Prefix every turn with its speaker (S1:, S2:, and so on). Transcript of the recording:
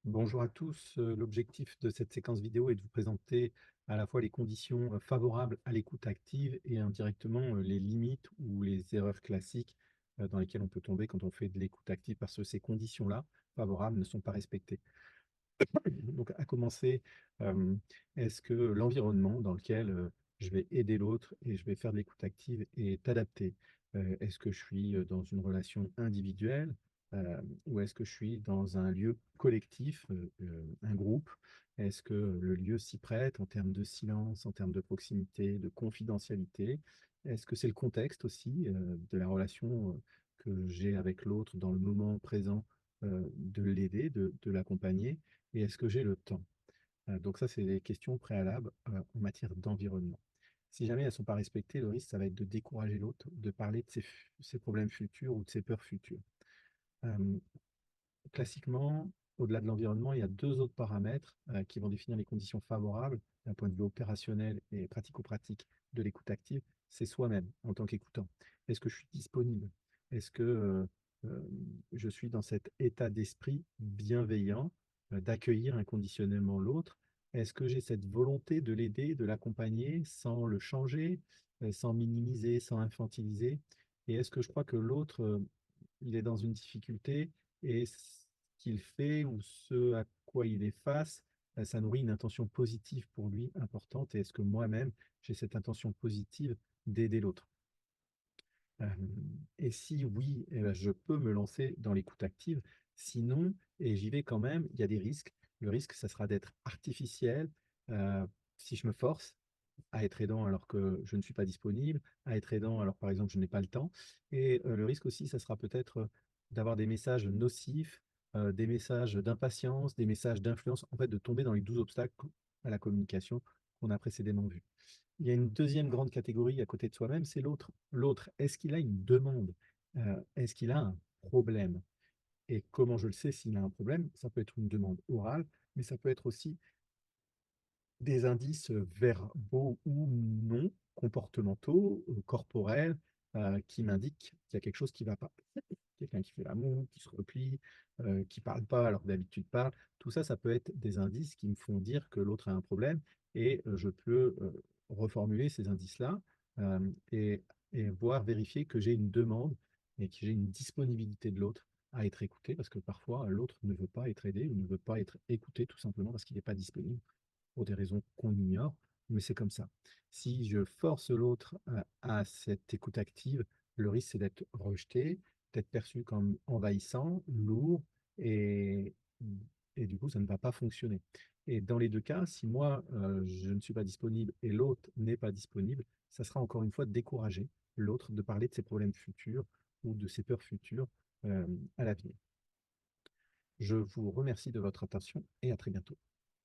S1: Bonjour à tous. L'objectif de cette séquence vidéo est de vous présenter à la fois les conditions favorables à l'écoute active et indirectement les limites ou les erreurs classiques dans lesquelles on peut tomber quand on fait de l'écoute active parce que ces conditions-là favorables ne sont pas respectées. Donc, à commencer, euh, est-ce que l'environnement dans lequel je vais aider l'autre et je vais faire de l'écoute active est adapté? Est-ce que je suis dans une relation individuelle ou est-ce que je suis dans un lieu collectif, un groupe? Est-ce que le lieu s'y prête en termes de silence, en termes de proximité, de confidentialité? Est-ce que c'est le contexte aussi de la relation que j'ai avec l'autre dans le moment présent, de l'aider, de l'accompagner? Et est-ce que j'ai le temps? Donc ça, c'est des questions préalables en matière d'environnement. Si jamais elles ne sont pas respectées, le risque, ça va être de décourager l'autre de parler de ses problèmes futurs ou de ses peurs futures. Euh, Classiquement, au-delà de l'environnement, il y a deux autres paramètres qui vont définir les conditions favorables d'un point de vue opérationnel et pratico-pratique de l'écoute active. C'est soi-même en tant qu'écoutant. Est-ce que je suis disponible? Est-ce que euh, je suis dans cet état d'esprit bienveillant d'accueillir inconditionnellement l'autre? Est-ce que j'ai cette volonté de l'aider, de l'accompagner sans le changer, sans minimiser, sans infantiliser? Et est-ce que je crois que l'autre, il est dans une difficulté et ce qu'il fait ou ce à quoi il est face, ça nourrit une intention positive pour lui importante. Et est-ce que moi-même, j'ai cette intention positive d'aider l'autre? Euh, et si oui, eh ben, je peux me lancer dans l'écoute active. Sinon, et j'y vais quand même, il y a des risques. Le risque, ça sera d'être artificiel. Si je me force à être aidant alors que je ne suis pas disponible, à être aidant alors par exemple je n'ai pas le temps. Et le risque aussi, ça sera peut-être d'avoir des messages nocifs, des messages d'impatience, des messages d'influence, en fait de tomber dans les 12 obstacles à la communication qu'on a précédemment vus. Il y a une deuxième grande catégorie à côté de soi-même, c'est l'autre. L'autre, est-ce qu'il a une demande? Est-ce qu'il a un problème? Et comment je le sais s'il a un problème? Ça peut être une demande orale, mais ça peut être aussi des indices verbaux ou non, comportementaux, corporels, qui m'indiquent qu'il y a quelque chose qui ne va pas. Quelqu'un qui fait la moue, qui se replie, qui ne parle pas alors que d'habitude parle. Tout ça, ça peut être des indices qui me font dire que l'autre a un problème et je peux reformuler ces indices-là et, et voir vérifier que j'ai une demande et que j'ai une disponibilité de l'autre à être écouté parce que parfois l'autre ne veut pas être aidé ou ne veut pas être écouté tout simplement parce qu'il n'est pas disponible pour des raisons qu'on ignore, mais c'est comme ça. Si je force l'autre à cette écoute active, le risque c'est d'être rejeté, d'être perçu comme envahissant, lourd, et, et du coup ça ne va pas fonctionner. Et dans les deux cas, si moi je ne suis pas disponible et l'autre n'est pas disponible, ça sera encore une fois de décourager l'autre de parler de ses problèmes futurs ou de ses peurs futures à l'avenir. Je vous remercie de votre attention et à très bientôt.